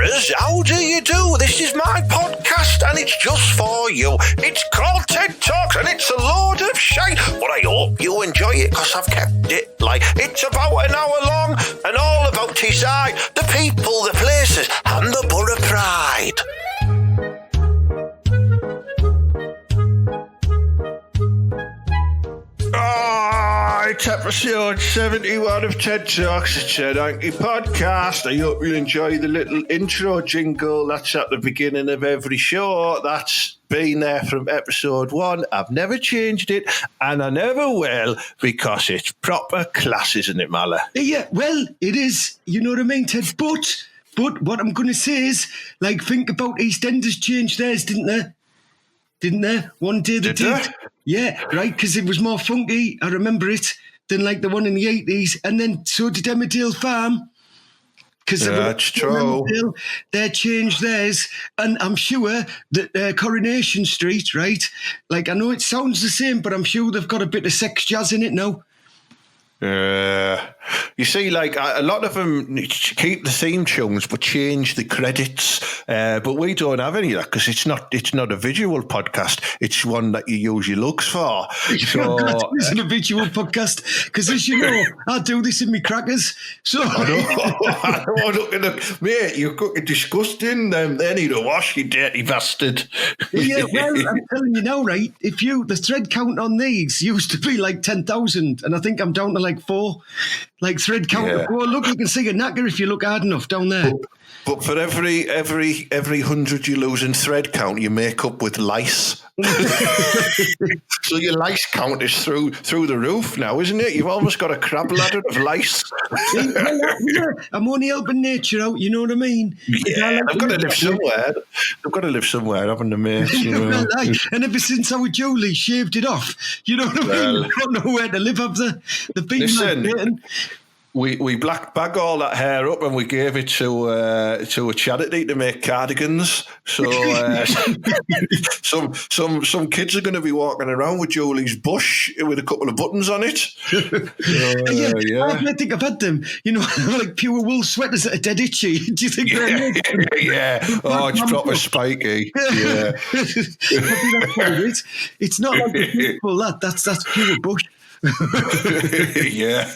listeners, how do you do? This is my podcast and it's just for you. It's called TED Talks and it's a load of shite, but I hope you enjoy it because I've kept it like it's about an hour long and all about Teesside, the people, the places and the Boro Pride. It's episode 71 of TED Talks, the TED HANKY Podcast. I hope you enjoy the little intro jingle that's at the beginning of every show. That's been there from episode 1. I've never changed it, and I never will, because it's proper class, isn't it, Mala? Yeah, well, it is, you know what I mean, Ted? But what I'm going to say is, like, think about EastEnders changed theirs, didn't they? Didn't they? One day they did. Yeah, right, because it was more funky, I remember it, than like the one in the 80s. And then so did Emmerdale Farm. Because that's true. They changed theirs. And I'm sure that Coronation Street, right? Like, I know it sounds the same, but I'm sure they've got a bit of sex jazz in it now. You see, like a lot of them keep the theme tunes but change the credits. But we don't have any of that because it's not a visual podcast. It's one that you use your looks for. So it's a visual podcast because, as you know, I do this in my crackers. So I know. Look at them, mate. You're cooking disgusting. They need a wash, you dirty bastard. Yeah, well, I'm telling you now, right? The thread count on these used to be like 10,000, and I think I'm down to like 4. Like thread count of 4. Look, you can see a knacker if you look hard enough down there. But for every 100 you lose in thread count, you make up with lice. So your lice count is through the roof now, isn't it? You've almost got a crab ladder of lice. Yeah, I'm only helping nature out, you know what I mean? Yeah, I've got to live somewhere. I've got to live somewhere, haven't I, mate? You know? Well, and ever since our Julie shaved it off, you know what I mean? I don't know where to live, have they? They've been Listen, we black bag all that hair up and we gave it to a charity to make cardigans. So some kids are going to be walking around with Julie's bush with a couple of buttons on it. I think I've had them. You know, like pure wool sweaters that are dead itchy. Do you think they're Yeah. Oh, it's proper spiky. Yeah. That's what it is. It's not like people that's pure bush. Yeah.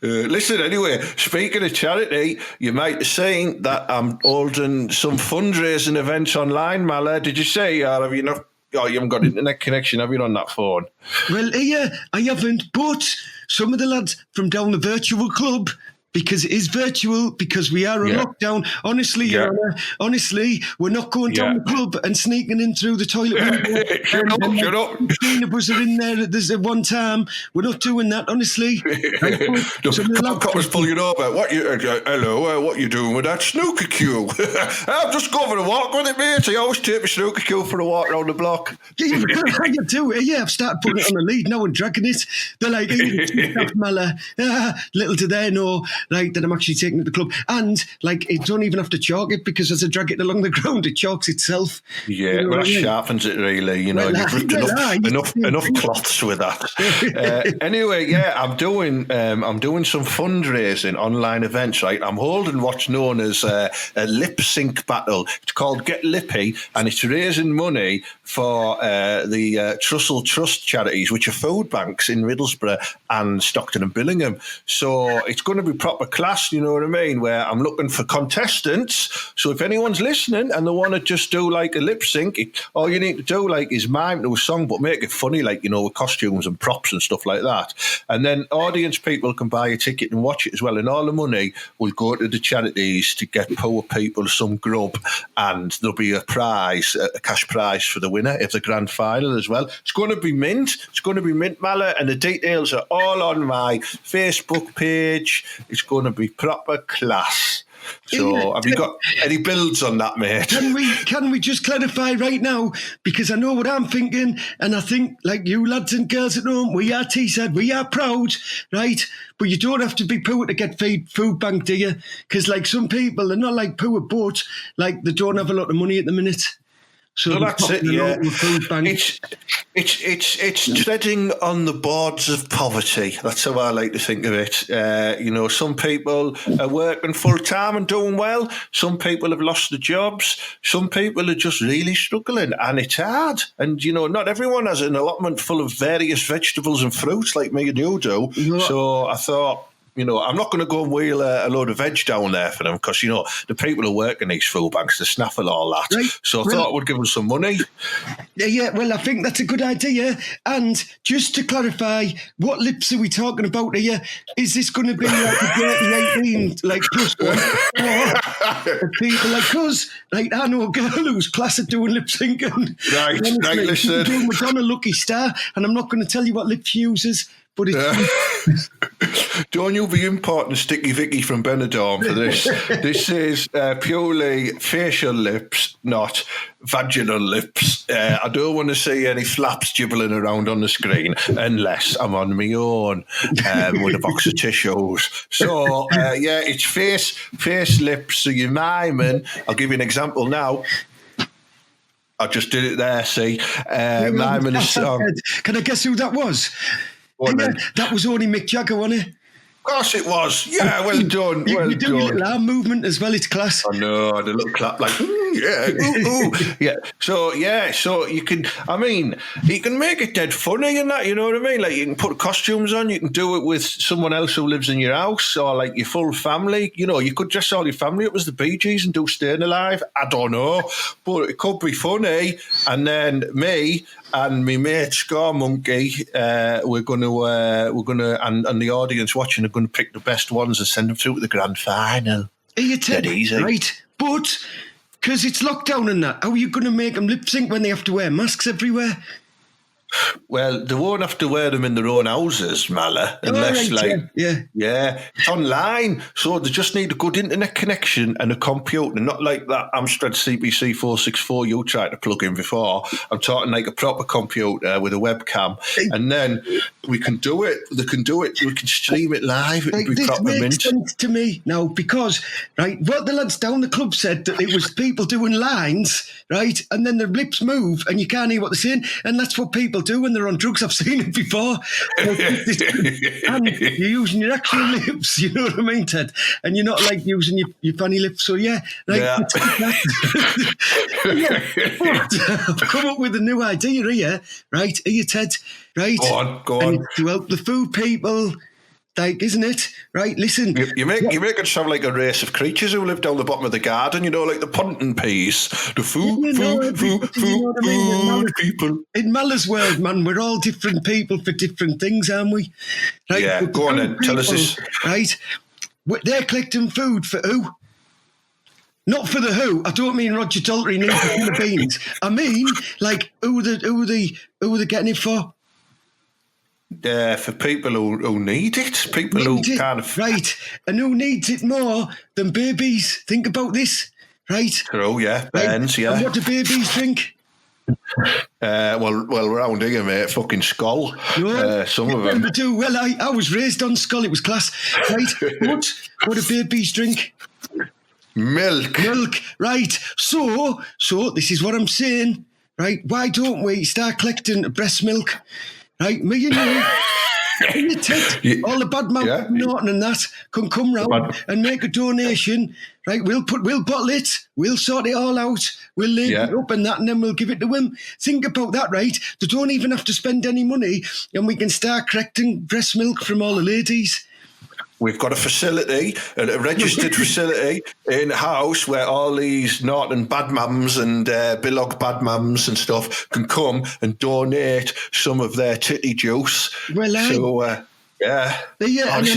Listen, anyway, speaking of charity, you might have seen that I'm holding some fundraising events online, Mala. Did you say, or have you not? Oh, you haven't got internet connection, have you, on that phone? Well, yeah, I haven't, but some of the lads from down the virtual club, because it is virtual, because we are in lockdown. Honestly, Your Honour, we're not going down the club and sneaking in through the toilet window. Shut up. Neighbours are in there. There's a one time. We're not doing that, honestly. Coppers pull you over. Hello, what you doing with that snooker cue? I'm just going for a walk with it, mate. I always take my snooker cue for a walk around the block. You do. Yeah, I've started putting it on the lead now and dragging it. They're like, little do they know, like, that I'm actually taking it to the club. And, like, it don't even have to chalk it because as I drag it along the ground, it chalks itself. Yeah, you know, well, that sharpens it, really. You know, you've ripped enough cloths with that. Anyway, yeah, I'm doing some fundraising online events, right? I'm holding what's known as a lip sync battle. It's called Get Lippy, and it's raising money for the Trussell Trust charities, which are food banks in Middlesbrough and Stockton and Billingham. So it's going to be proper class, you know what I mean, where I'm looking for contestants. So if anyone's listening and they want to just do like a lip sync, all you need to do like is mime to a song, but make it funny, like, you know, with costumes and props and stuff like that. And then audience people can buy a ticket and watch it as well. And all the money will go to the charities to get poor people some grub. And there'll be a prize, a cash prize for the winner of the grand final as well. It's going to be mint. It's going to be mint, Mala. And the details are all on my Facebook page. It's going to be proper class. So, have you got any builds on that, mate? Can we just clarify right now? Because I know what I'm thinking, and I think, like you lads and girls at home, we are Teesside, we are proud, right? But you don't have to be poor to get food bank, do you? Because, like, some people, they're not like poor, but, like, they don't have a lot of money at the minute. So well, that's it, yeah. Food bank. It's treading on the boards of poverty. That's how I like to think of it. Some people are working full time and doing well. Some people have lost their jobs. Some people are just really struggling, and it's hard. And not everyone has an allotment full of various vegetables and fruits like me and you do. So I thought, I'm not going to go and wheel a load of veg down there for them because, the people who work in these food banks, they snaffle all that. Right. So I thought I would give them some money. Yeah, well, I think that's a good idea. And just to clarify, what lips are we talking about here? Is this going to be like a dirty 18, like plus one? Or people like us, like I know a girl who's class at doing lip syncing. Right, listen. Doing Madonna Lucky Star, and I'm not going to tell you what lip she uses. But don't you be importing Sticky Vicky from Benidorm for this. This is purely facial lips, not vaginal lips. I don't want to see any flaps jibbling around on the screen unless I'm on my own with a box of tissues. So, it's face lips. So you're miming. I'll give you an example now. I just did it there, see. Miming a song. Can I guess who that was? That was only Mick Jagger, wasn't it? Of course it was. Yeah, well done. You do a little arm movement as well. It's class. I know, the little clap like, yeah. So you can, you can make it dead funny and that, you know what I mean? Like you can put costumes on, you can do it with someone else who lives in your house or like your full family. You could dress all your family up as the Bee Gees and do Staying Alive. I don't know, but it could be funny. And then me and my mate Scar Monkey, we're gonna, and the audience watching are going to pick the best ones and send them through to the grand final. Dead easy, right? But because it's lockdown and that, how are you going to make them lip sync when they have to wear masks everywhere? Well, they won't have to wear them in their own houses, Mala, unless, it's online. So they just need a good internet connection and a computer, not like that Amstrad CPC 464 you tried to plug in before. I'm talking like a proper computer with a webcam. And then we can do it. They can do it. We can stream it live. It can be proper mint. This makes sense to me now because, right, what the lads down the club said that it was people doing lines, right, and then their lips move and you can't hear what they're saying, and that's what people do when they're on drugs. I've seen it before. And you're using your actual lips, you know what I mean, Ted? And you're not like using your funny lips. So I've come up with a new idea here, right? Are you, Ted? Right? Go on. And to help the food people. Like, isn't it? Right, listen. You make it sound like a race of creatures who live down the bottom of the garden, like the punting peas. The food people. In Mala's world, man, we're all different people for different things, aren't we? Right? Yeah, go on then. Tell us this. Right? They're collecting food for who? Not for the who. I don't mean Roger Daltrey needs the Philippines. I mean, like, who are they getting it for? For people who need it, people who kind of... Right, and who needs it more than babies? Think about this, right? True, yeah, Burns, And what do babies drink? Well, around here, mate, fucking Skull. No, some of them. They do. Well, I was raised on Skull, it was class, right? What do babies drink? Milk, right. So this is what I'm saying, right? Why don't we start collecting breast milk? Right, me and you, all the bad man Norton and that can come round and make a donation. Right, we'll bottle it, we'll sort it all out, we'll lay it up and that, and then we'll give it to him. Think about that, right? They don't even have to spend any money, and we can start collecting breast milk from all the ladies. We've got a facility, a registered facility in house where all these Norton bad mums and Billog bad mums and stuff can come and donate some of their titty juice. Well, this is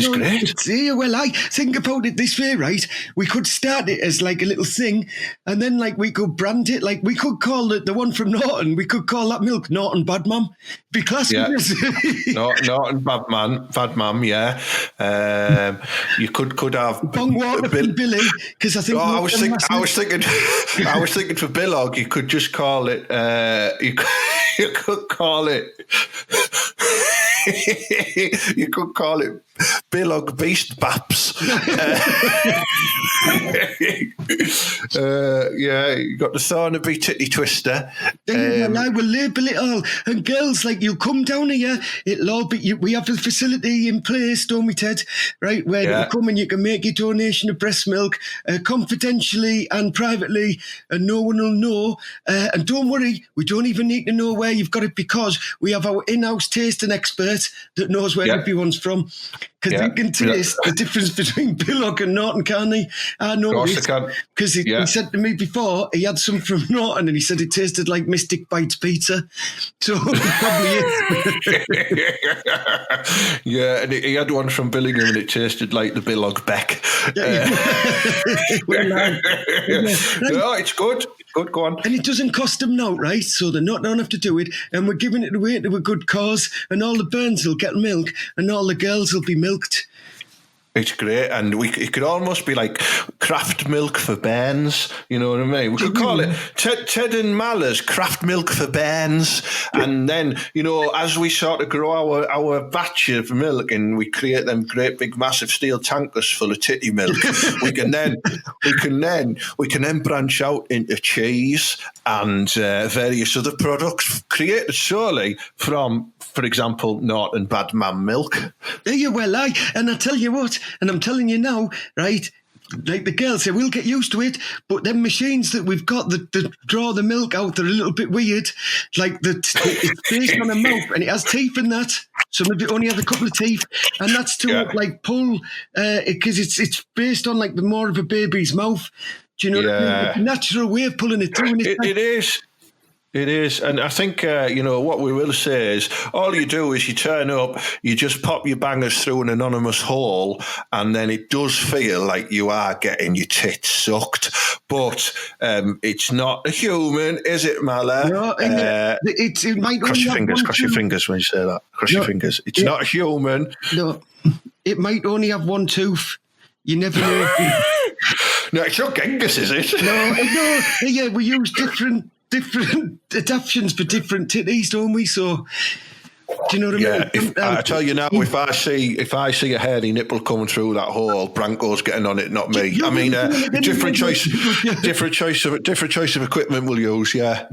great. Well, I think about it this way, right? We could start it as like a little thing, and then like we could brand it. Like we could call it the one from Norton. We could call that milk Norton Bad Mum. Be classy. Yeah. Norton Bad Mum. Yeah. You could have Bong water for Billy, because I think. I was thinking for Billog, you could just call it. You could call it. You could call it Billog Beast Baps. Yeah, you got the Thornaby Titty Twister. And I will label it all. And girls, like, you'll come down here, it'll all be, we have a facility in place, don't we, Ted? Right, where you come and you can make your donation of breast milk confidentially and privately, and no one will know. And don't worry, we don't even need to know where you've got it, because we have our in-house tasting expert that knows where everyone's from. Because they can taste the difference between Billock and Norton, can't they? I know this, because he said to me before he had some from Norton and he said it tasted like Mystic Bites pizza. So it probably is. Yeah, and he had one from Billingham and it tasted like the Billock Beck. No, it's good. Good, go on. And it doesn't cost them now, right? So they're not going to have to do it. And we're giving it away to a good cause. And all the burns will get milk. And all the girls will be milked. It's great. And it could almost be like craft milk for bairns. You know what I mean? We could call it Ted and Maller's craft milk for bairns. And then, you know, as we sort of grow our batch of milk and we create them great big massive steel tankers full of titty milk, we can then branch out into cheese and various other products created solely from, for example, Norton Bad Man milk. Yeah, well, and I tell you what, and I'm telling you now, right, like the girls say, we'll get used to it, but them machines that we've got that draw the milk out, they're a little bit weird. Like, it's based on a mouth, and it has teeth in that. Some of it only have a couple of teeth, and that's to like pull, because it's based on like the more of a baby's mouth. Do you know what I mean? It's a natural way of pulling it through. It is. It is, and I think, what we will say is, all you do is you turn up, you just pop your bangers through an anonymous hole, and then it does feel like you are getting your tits sucked, but it's not a human, is it, Mala? No, it might cross your fingers when you say that. Cross your fingers. It's not a human. No, it might only have one tooth. You never know. No, it's not Genghis, is it? No, yeah, we use different adaptions for different titties, don't we? So, do you know what I mean? I tell you now, if I see a hairy nipple coming through that hole, Branko's getting on it, not me. I mean, different choice of equipment we'll use. Yeah.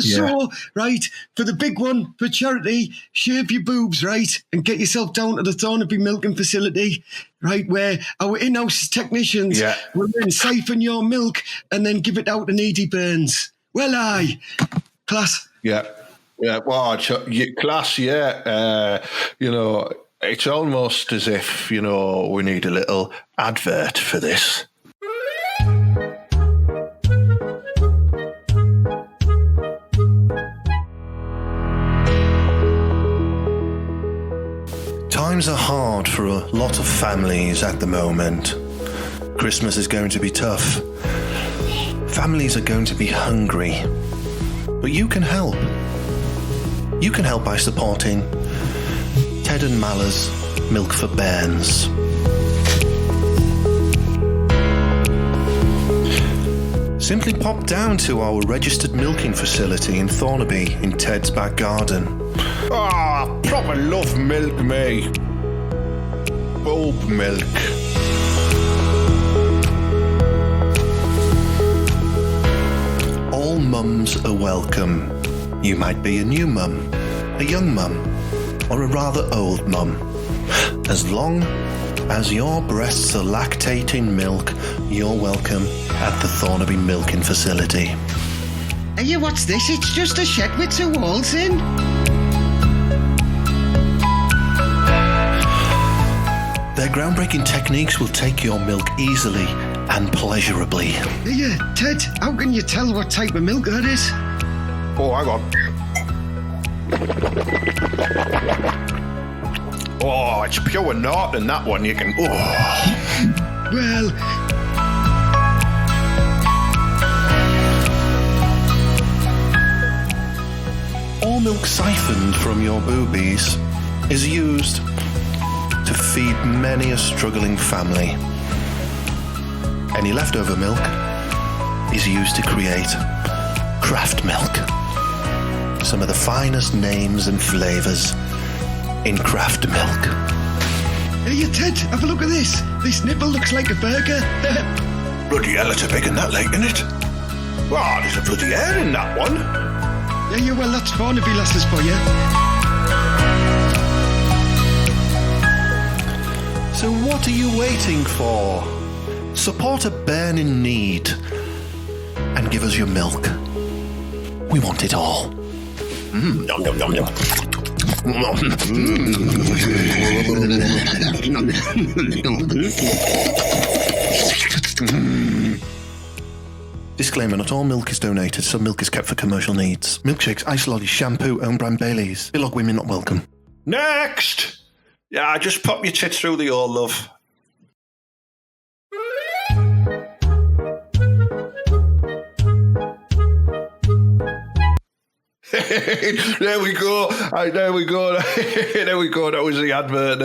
So, right, for the big one, for charity, shave your boobs, right, and get yourself down to the Thornaby milking facility, right, where our in-house technicians will then siphon your milk and then give it out to needy burns. Well, class. Yeah. Yeah, well, class, it's almost as if, we need a little advert for this. Times are hard for a lot of families at the moment. Christmas is going to be tough. Families are going to be hungry. But you can help. You can help by supporting Ted and Maller's Milk for Bairns. Simply pop down to our registered milking facility in Thornaby in Ted's back garden. Proper love milk, me. Bulb milk. All mums are welcome. You might be a new mum, a young mum, or a rather old mum. As long as your breasts are lactating milk, you're welcome at the Thornaby Milking Facility. Hey, what's this? It's just a shed with two walls in. Their groundbreaking techniques will take your milk easily and pleasurably. Hey, Ted, how can you tell what type of milk that is? Oh, hang on. Oh, it's pure Norton, that one. You can... Oh. Well... All milk siphoned from your boobies is used to feed many a struggling family. Any leftover milk is used to create craft milk. Some of the finest names and flavours in craft milk. Hey, Ted, have a look at this. This nipple looks like a burger. Bloody hell, it's a big one that late, isn't it? Wow, there's a bloody hair in that one. Yeah, well, that's Barnaby lasses for you. So what are you waiting for? Support a burn in need and give us your milk. We want it all. Nom, nom, nom, nom. Disclaimer, not all milk is donated. Some milk is kept for commercial needs. Milkshakes, ice lollies, shampoo, own brand Baileys. Billog women not welcome. Next! Yeah, just pop your tits through the hole, love. There we go. There we go. There we go. That was the advert.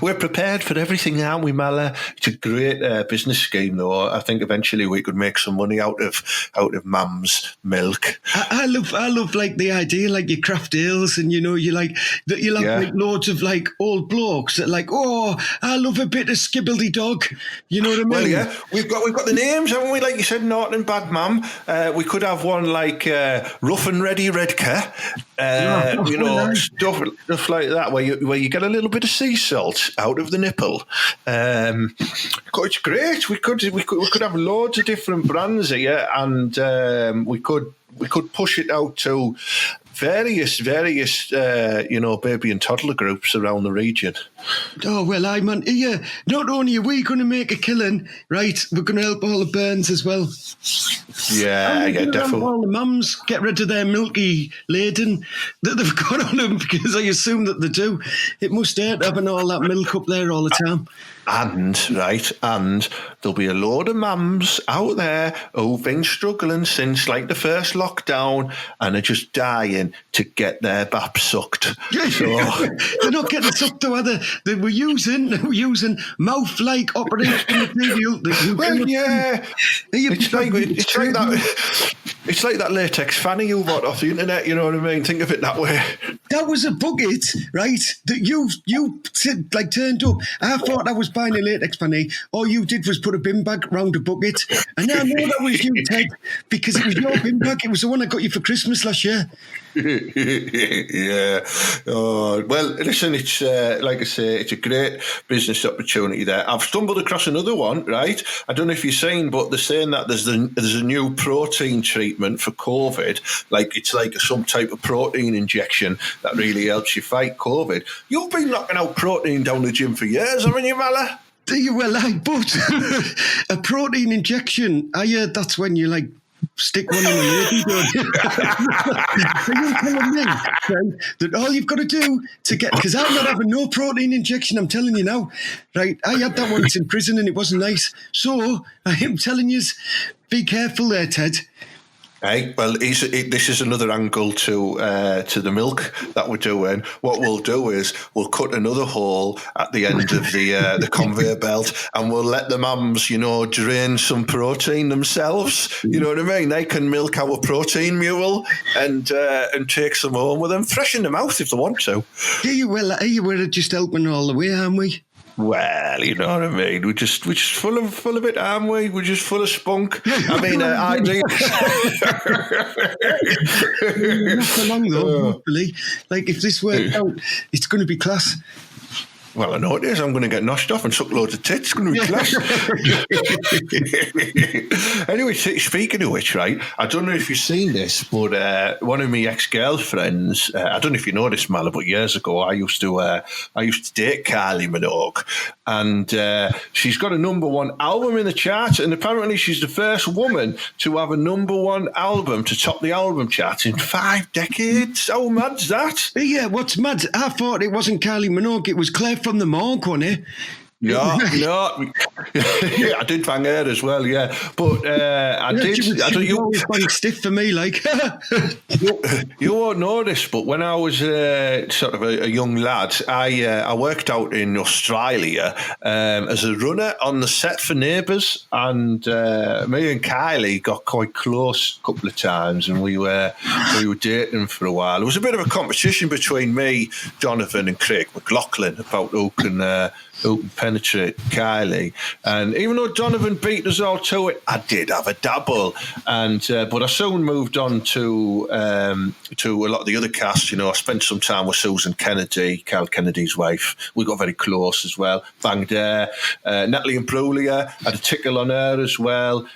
We're prepared for everything, aren't we, Mala? It's a great business scheme, though. I think eventually we could make some money out of Mams milk. I love like the idea, like your craft ales, and you like that. You'll have like loads of like old blokes that like, oh, I love a bit of skibbledy dog. You know what I mean? Well, yeah, we've got the names, haven't we? Like you said, Norton and Bad Mam. We could have one like Rough and Ready Redcar, stuff like that, where you get a little bit of sea salt out of the nipple. It's great. We could have loads of different brands here, and we could push it out to various baby and toddler groups around the region. Oh, well, not only are we going to make a killing, right, we're going to help all the burns as well. Yeah, definitely. All the mums get rid of their milky laden that they've got on them, because I assume that they do. It must hurt having all that milk up there all the time. And there'll be a load of mums out there who've been struggling since like the first lockdown and are just dying to get their bap sucked. So they're not getting sucked to other. They were using mouth-like operation material. Well, yeah, it's like that latex fanny you bought off the internet. You know what I mean? Think of it that way. That was a bucket, right? That you turned up. I thought I was buying a latex fanny. All you did was put a bin bag round a bucket, and I know that was you, Ted, because it was your bin bag. It was the one I got you for Christmas last year. Yeah. Oh, well, listen, it's like I say, it's a great business opportunity there. I've stumbled across another one, right? I don't know if you've seen, but they're saying that there's a new protein treatment for COVID. Like it's like some type of protein injection that really helps you fight COVID. You've been knocking out protein down the gym for years, haven't you, Mala? Well, but a protein injection, I heard that's when you like stick one in a lady, don't you? So you're telling me, right, that all you've got to do to get, because I'm not having no protein injection, I'm telling you now, right? I had that once in prison and it wasn't nice. So I am telling you, be careful there, Ted. Hey, well, this is another angle to the milk that we're doing. What we'll do is we'll cut another hole at the end of the conveyor belt, and we'll let the mums, drain some protein themselves. You know what I mean? They can milk our protein mule and take some home with them, freshen them out if they want to. Yeah, we're just helping all the way, aren't we? Well, you know what I mean. We're just full of it, aren't we? We're just full of spunk. I mean, I do. Not for long though, hopefully. Like if this works out, it's going to be class. Well, I know it is. I'm going to get noshed off and suck loads of tits. It's going to be class. Anyway, speaking of which, right, I don't know if you've seen this, but one of my ex-girlfriends, I don't know if you know this, Mala, but years ago, I used to date Kylie Minogue, and she's got a #1 album in the charts, and apparently she's the first woman to have a #1 album to top the album charts in 5 decades. How mad's that? Yeah, what's mad? I thought it wasn't Kylie Minogue, it was Claire from the Morgue, wasn't it? Yeah, no, yeah, I did bang her as well, yeah. But I did. You always bang stiff for me, like. You won't know this, but when I was sort of a young lad, I worked out in Australia as a runner on the set for Neighbours, and me and Kylie got quite close a couple of times, and we were dating for a while. There was a bit of a competition between me, Jonathan, and Craig McLaughlin about who can penetrate Kylie. And even though Donovan beat us all to it, I did have a dabble. And but I soon moved on to a lot of the other cast. You know, I spent some time with Susan Kennedy, Carl Kennedy's wife. We got very close as well. Banged her. Natalie Imbruglia, had a tickle on her as well.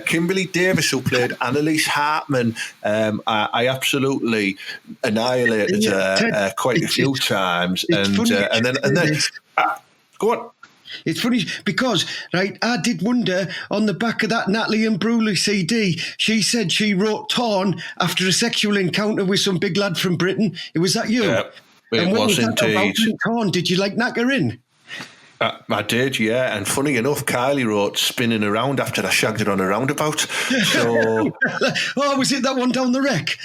Kimberly Davis, who played Annalise Hartman, I absolutely annihilated her quite a few times. And then go on. It's funny because, right, I did wonder on the back of that Natalie Imbruglia CD, she said she wrote Torn after a sexual encounter with some big lad from Britain. Was that you? Yeah, it was indeed. Torn? Did you knack her in? I did, yeah. And funny enough, Kylie wrote Spinning Around after I shagged her on a roundabout. So, oh, was it that one down the wreck?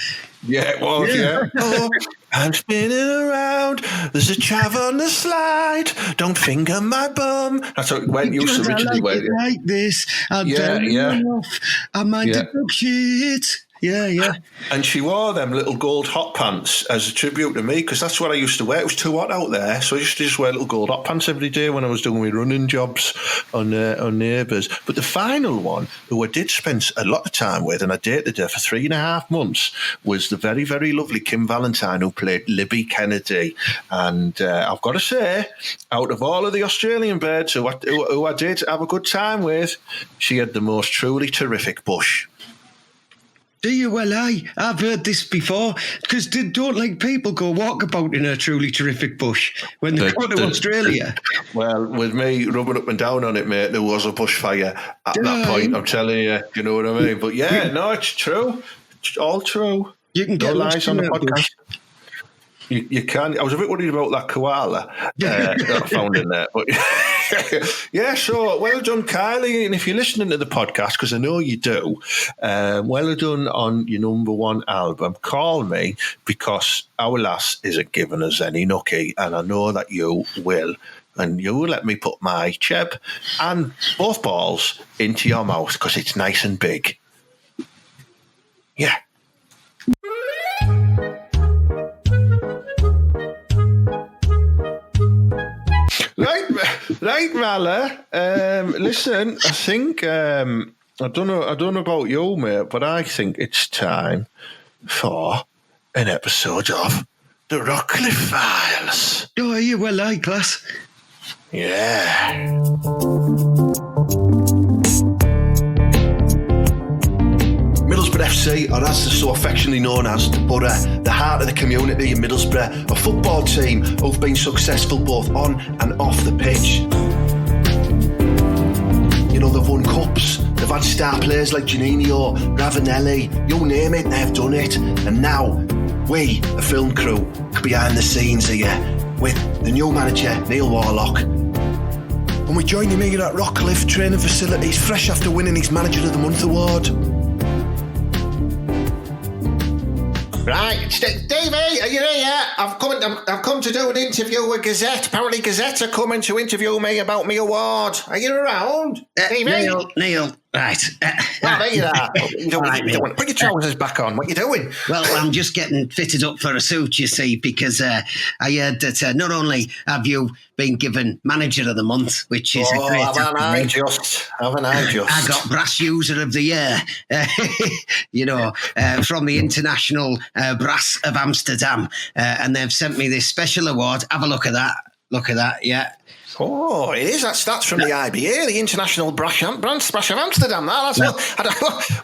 Yeah, it was, yeah. Oh, I'm spinning around. There's a chav on the slide. Don't finger my bum. That's how it went. You originally went. Like this. I'm off. I mind the dog shit. Yeah. And she wore them little gold hot pants as a tribute to me, because that's what I used to wear. It was too hot out there, so I used to just wear little gold hot pants every day when I was doing my running jobs on Neighbours. But the final one, who I did spend a lot of time with, and I dated her for 3.5 months, was the very, very lovely Kim Valentine, who played Libby Kennedy. And I've got to say, out of all of the Australian birds who I did have a good time with, she had the most truly terrific bush. Do you? Well, I've heard this before, because don't people go walkabout in a truly terrific bush when they go to Australia? Well, with me rubbing up and down on it, mate, there was a bushfire at that point, I'm telling you. You know what I mean? But yeah, no, it's true. It's all true. You can get lies on the podcast. You can. I was a bit worried about that koala that I found in there. But yeah, so well done, Kylie. And if you're listening to the podcast, because I know you do, well done on your #1 album. Call me, because our lass isn't giving us any nookie, and I know that you will. And you will let me put my cheb and both balls into your mouth, because it's nice and big. Yeah. Right, Mala. Listen, I think I don't know about you, mate, but I think it's time for an episode of the Rockcliffe Files. Oh, are you well, class? Yeah. Middlesbrough FC, or as they're so affectionately known as, the Boro, the heart of the community in Middlesbrough, a football team who've been successful both on and off the pitch. You know, they've won cups, they've had star players like Janino, Ravanelli, you name it, they've done it. And now, we, the film crew, behind the scenes here, with the new manager, Neil Warlock. And we join him here at Rockcliffe training facilities, fresh after winning his Manager of the Month award. Right, Davey, are you here? I've come to do an interview with Gazette. Apparently Gazette are coming to interview me about my award. Are you around, Davey? Neil, right. There you are. Put your trousers back on. What are you doing? Well, I'm just getting fitted up for a suit, you see, because I heard that not only have you been given Manager of the Month, which is a great haven't I just? I got Brass User of the Year, from the International Brass of Amsterdam, and they've sent me this special award. Have a look at that, yeah. Oh, it is. That's from the IBA, the International Brass of Amsterdam.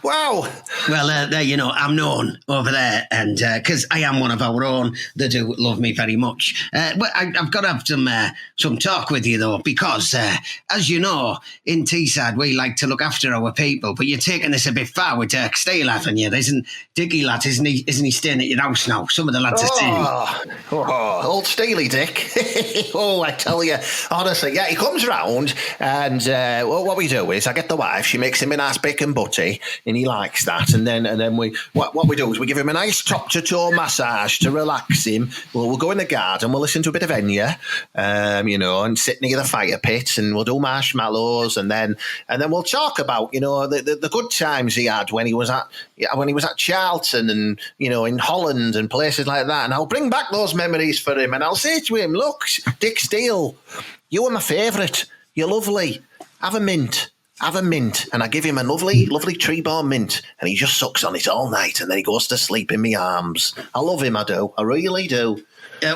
Wow. Well, I'm known over there, and because I am one of our own, they do love me very much. But I've got to have some talk with you, though, because, as you know, in Teesside, we like to look after our people, but you're taking this a bit far with Dirk Steele, haven't you? Isn't Dickie lad, isn't he staying at your house now? Some of the lads are staying. Oh, old Steely Dick. Oh, I tell you. Honestly, yeah, he comes round and what we do is I get the wife, she makes him a nice bacon butty and he likes that. And then what we do is we give him a nice top to toe massage to relax him. We'll go in the garden, we'll listen to a bit of Enya, and sit near the fire pit and we'll do marshmallows and then we'll talk about, the good times he had when he was at Charlton and, in Holland and places like that. And I'll bring back those memories for him and I'll say to him, look, Dick Steele, you are my favourite. You're lovely. Have a mint. And I give him a lovely, lovely tree-born mint and he just sucks on it all night and then he goes to sleep in my arms. I love him, I do. I really do.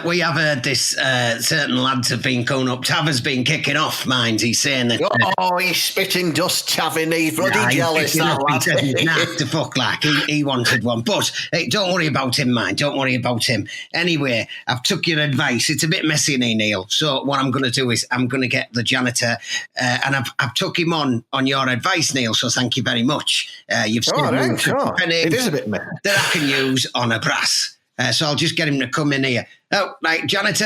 We have heard this, certain lads have been going up. Tav has been kicking off, mind. He's saying that... he's spitting dust, Tavin. He's bloody jealous, that lad. He said he's naff to fuck like. He wanted one. But hey, don't worry about him, mind. Don't worry about him. Anyway, I've took your advice. It's a bit messy, Neil. So what I'm going to do is I'm going to get the janitor and I've took him on your advice, Neil. So thank you very much. You've seen it is a bit messy. That I can use on a brass. So I'll just get him to come in here. Oh, right, Janet,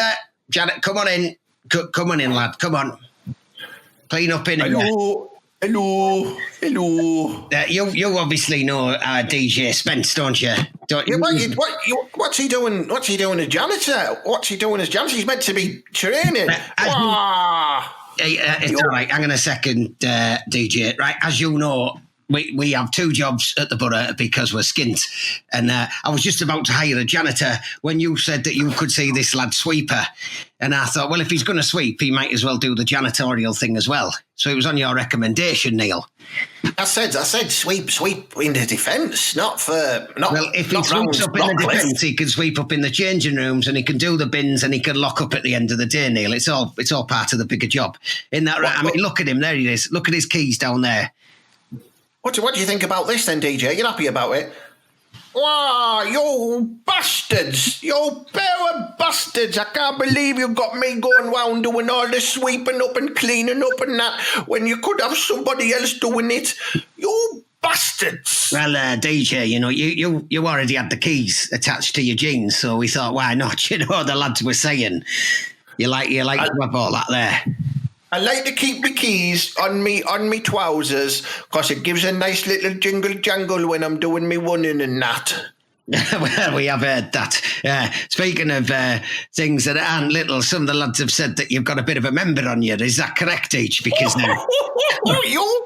come on in. Come on in, lad. Come on. Clean up in here. Hello. You obviously know DJ Spence, don't you? What's he doing? What's he doing as janitor? He's meant to be training. It's all right. Hang on a second, DJ. Right, as you know, we have two jobs at the borough because we're skint. And I was just about to hire a janitor when you said that you could see this lad sweeper. And I thought, well, if he's going to sweep, he might as well do the janitorial thing as well. So it was on your recommendation, Neil. I said sweep in the defence, not for... Well, if he sweeps up in the defence, he can sweep up in the changing rooms and he can do the bins and he can lock up at the end of the day, Neil. It's all part of the bigger job. Isn't that right? I mean, look at him. There he is. Look at his keys down there. What do you think about this then, DJ? You're happy about it? Wow, you bastards! You pair of bastards! I can't believe you got me going round doing all the sweeping up and cleaning up and that when you could have somebody else doing it. You bastards! Well, DJ, you already had the keys attached to your jeans, so we thought, why not? The lads were saying you like to have all that there. I like to keep my keys on me trousers because it gives a nice little jingle jangle when I'm doing me running and that. Well, we have heard that. Speaking of things that aren't little, some of the lads have said that you've got a bit of a member on you. Is that correct, H? Because now... you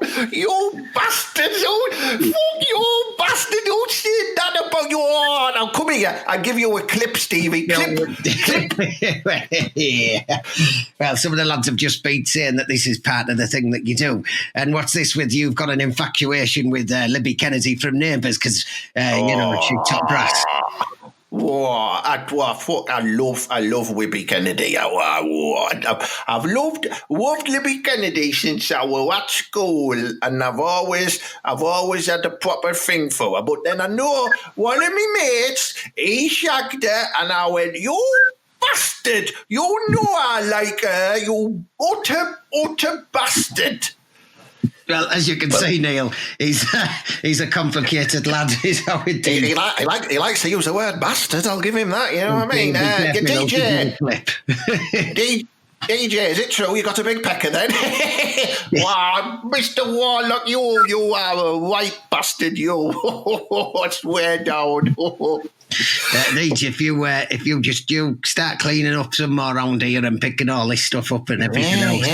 bastard! You bastard! Don't say that about you. Oh, now come here. I'll give you a clip, Stevie. Clip. Yeah. Well, some of the lads have just been saying that this is part of the thing that you do. And what's this with you've got an infatuation with Libby Kennedy from Neighbours because, she top brass. Whoa, I love Libby Kennedy. I've loved Libby Kennedy since I was at school, and I've always had a proper thing for her. But then I know one of my mates, he shagged her, and I went, you bastard! You know I like her, you utter bastard. Well, as you can see, Neil, he's a complicated lad. Is how it is. He likes to use the word bastard. I'll give him that. You know what I mean? DJ, is it true you got a big pecker then? Wow, Mr. Warlock, you are a white bastard. You, I swear down. Needs if you start cleaning up some more around here and picking all this stuff up and everything else.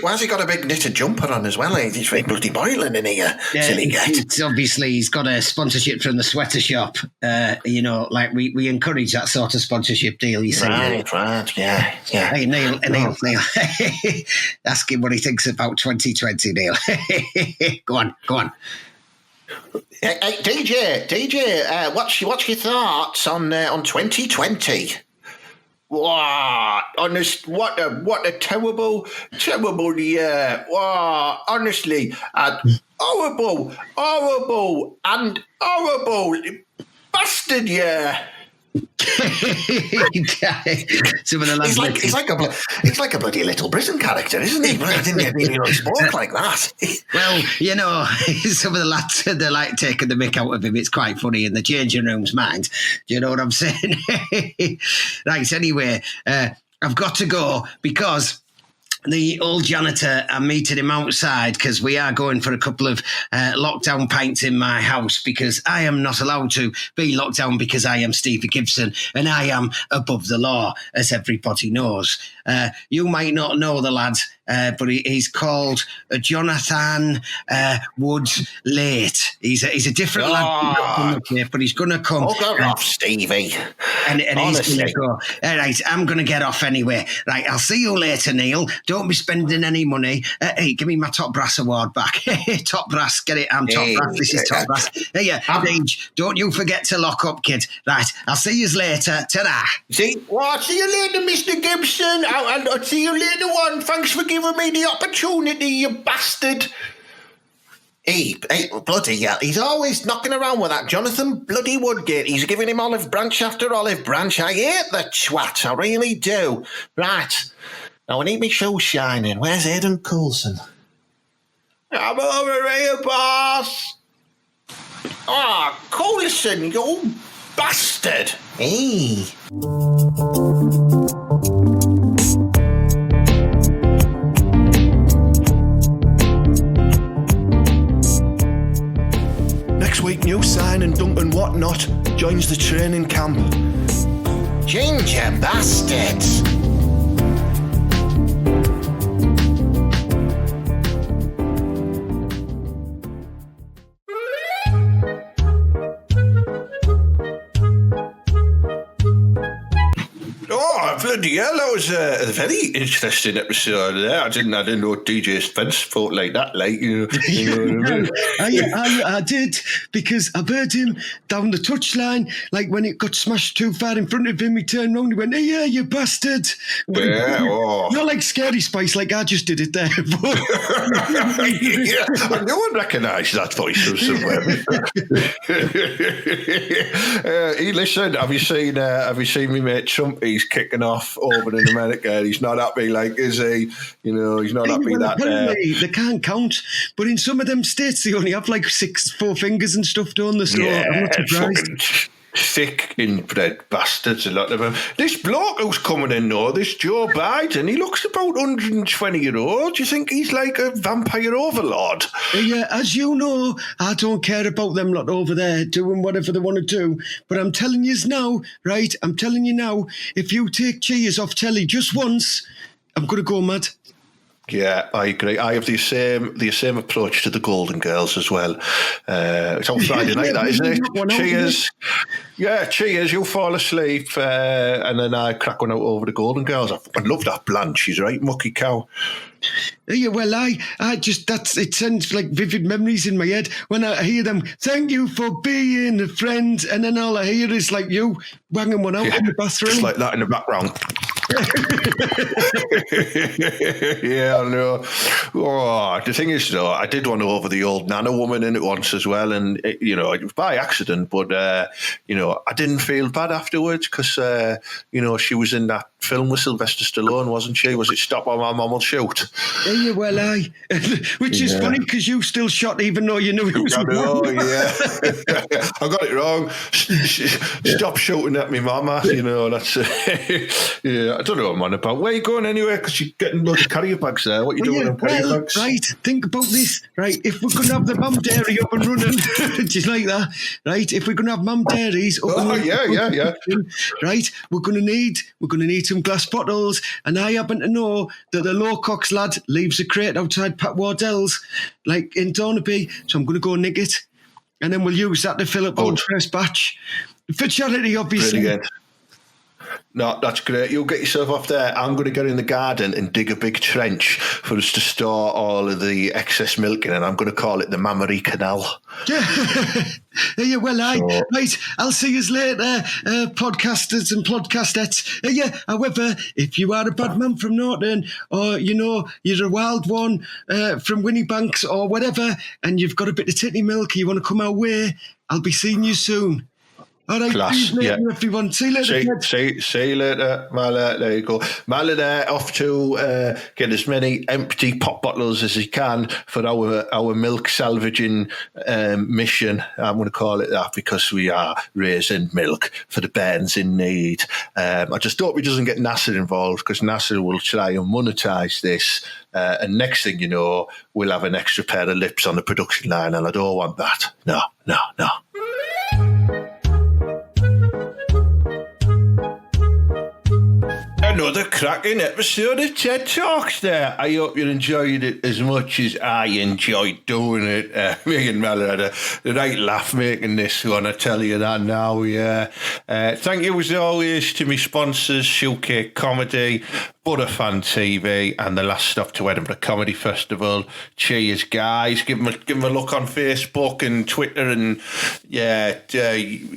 Why's he got a big knitted jumper on as well? He's very bloody boiling in here. It's obviously he's got a sponsorship from the sweater shop. Like we encourage that sort of sponsorship deal. You see, right, yeah. Hey Neil, ask him what he thinks about 2020, Neil. Go on. Hey, DJ, what's your thoughts on 2020? Wow, honest, what a terrible year. Wow, honestly, horrible and horrible bastard year. Some of the he's like a bloody little prison character, isn't he? I didn't he spoke like that. Well, some of the lads they're like taking the mick out of him. It's quite funny in the changing rooms, mind. Do you know what I'm saying? Right. Anyway, I've got to go because the old janitor, I'm meeting him outside because we are going for a couple of lockdown pints in my house because I am not allowed to be locked down because I am Stevie Gibson and I am above the law, as everybody knows. You might not know the lad, but he's called Jonathan Woods Late. He's a different lad, but he's going to come. Oh, go off, Stevie. And he's going to go, all right, I'm going to get off anyway. Right, I'll see you later, Neil. Don't be spending any money. Hey, give me my Top Brass award back. Top Brass, get it. I'm Top Brass. This is Top Brass. Hey, yeah, Deej, don't you forget to lock up, kid. Right, I'll see you later. Ta-da. See, well, see you later, Mr. Gibson. I'll see you later on. Thanks for giving me the opportunity, you bastard. Hey, bloody hell. He's always knocking around with that Jonathan bloody Woodgate. He's giving him olive branch after olive branch. I hate the twat. I really do. Right. Now, I need my shoes shining. Where's Aidan Coulson? I'm over here, boss. Oh, Coulson, you bastard. Hey. Next week, new signing Duncan Whatnot joins the training camp. Ginger bastards. Oh, bloody hell, that was a very interesting episode there. I didn't know DJ Spence felt like that, like, you know what I mean? I did, because I heard him down the touchline, like when it got smashed too far in front of him, he turned round and he went, hey, yeah, you bastard. Yeah, Not like Scary Spice, like I just did it there. Yeah, no one recognised that voice from somewhere. Hey, listen, have you seen me mate Trump? He's kicking off over in America. He's not happy, like, is he? You know, he's not happy that they can't count, but in some of them states they only have like 4 fingers and stuff, don't they? So I'm not surprised. Thick inbred bastards, a lot of them. This bloke who's coming in now, this Joe Biden, he looks about 120 years old. Do you think he's like a vampire overlord? Yeah, as you know, I don't care about them lot over there doing whatever they want to do. But I'm telling you now, right? I'm telling you now, if you take Cheers off telly just once, I'm going to go mad. Yeah, I agree. I have the same approach to the Golden Girls as well. It's on Friday night, that, isn't it? Cheers. Yeah, cheers. You fall asleep, and then I crack one out over the Golden Girls. I love that Blanche. She's right, mucky cow. Yeah, well, I just, it sends like vivid memories in my head when I hear them, thank you for being a friend, and then all I hear is like you banging one out in the bathroom. Just like that in the background. Yeah, I know. Oh, the thing is, though, I did want to over the old Nana woman in it once as well, and it was by accident, but I didn't feel bad afterwards because she was in that film with Sylvester Stallone, wasn't she? Was it Stop or My Mum Will Shoot? Yeah, well, which is funny because you still shot even though you knew it was. I know, yeah. I got it wrong. Stop shooting at me, mama. That's yeah. I don't know what I'm on about. Where are you going anyway? Because you're getting loads of carrier bags there. What are you doing on carrier bags? Right, think about this. Right, if we're going to have the mum dairy up and running, just like that. Right, if we're going to have mum dairies up and running, yeah. Right, we're going to need some glass bottles, and I happen to know that the Lowcocks lad leaves a crate outside Pat Wardell's, like in Dornaby, so I'm going to go nick it, and then we'll use that to fill up our first batch for charity, obviously. Brilliant. No, that's great. You'll get yourself off there. I'm going to get in the garden and dig a big trench for us to store all of the excess milk in, and I'm going to call it the Mammary Canal. Yeah, well, right, I'll see you later, podcasters and podcastettes. However, if you are a bad man from Norton, or, you're a wild one from Winniebanks or whatever, and you've got a bit of titty milk, you want to come our way, I'll be seeing you soon. All right, Class, see you later, everyone. See you later. See you later, Mala. There you go. Mala there, off to get as many empty pop bottles as he can for our milk salvaging mission. I'm going to call it that because we are raising milk for the bairns in need. I just hope he doesn't get NASA involved, because NASA will try and monetize this. And next thing you know, we'll have an extra pair of lips on the production line, and I don't want that. No. Another cracking episode of TED Talks there. I hope you enjoyed it as much as I enjoyed doing it. Me and Mel had a right laugh making this one, I tell you that now. Yeah. Thank you as always to my sponsors, Shoecake Comedy, Boro Fan TV, and the last stop to Edinburgh Comedy Festival. Cheers, guys. Give them a look on Facebook and Twitter and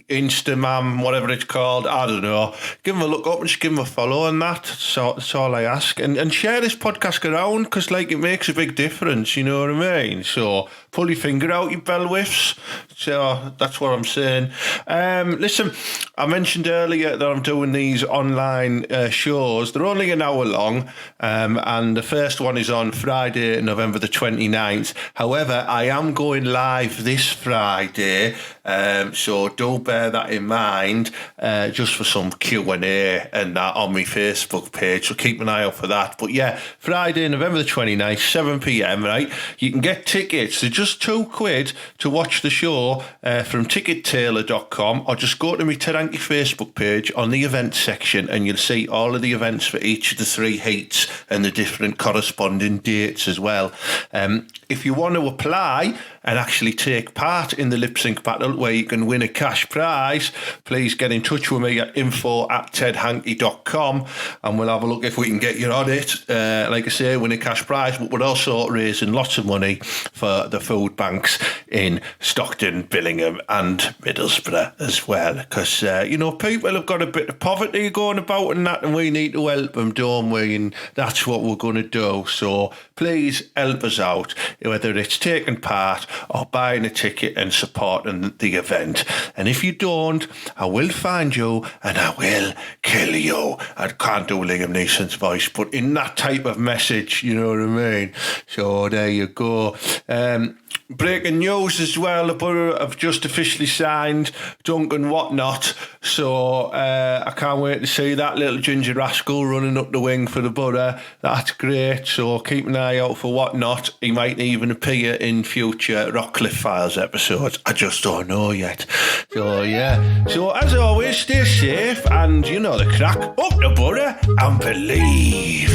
Instagram, whatever it's called. I don't know. Give them a look up and just give them a follow on that. So that's all I ask. And share this podcast around, because it makes a big difference. You know what I mean? So pull your finger out, you bell whiffs. So that's what I'm saying. Listen, I mentioned earlier that I'm doing these online shows. They're only an hour long, and the first one is on Friday, November the 29th. However, I am going live this Friday, so do bear that in mind, just for some Q&A and that on my Facebook page, so keep an eye out for that. But yeah, Friday, November the 29th, 7 p.m, right? You can get tickets. They're just £2 to watch the show from tickettailor.com, or just go to my TED HANKY Facebook page on the events section, and you'll see all of the events for each of the 3 heats and the different corresponding dates as well. If you want to apply and actually take part in the lip sync battle where you can win a cash prize, please get in touch with me at info@tedhanky.com, and we'll have a look if we can get you on it. Like I say, win a cash prize, but we're also raising lots of money for the food banks in Stockton, Billingham and Middlesbrough as well, because people have got a bit of poverty going about and that, and we need to help them, don't we? And that's what we're going to do. So please help us out, whether it's taking part or buying a ticket and supporting the event. And if you don't, I will find you and I will kill you. I can't do Liam Neeson's voice, but in that type of message, you know what I mean? So there you go. Breaking news as well, the Borough have just officially signed Duncan Whatnot, so I can't wait to see that little ginger rascal running up the wing for the Borough. That's great, so keep an eye out for Whatnot. He might even appear in future Rockcliffe Files episodes. I just don't know yet. So yeah, so as always, stay safe, and you know the crack. Up the Borough and believe.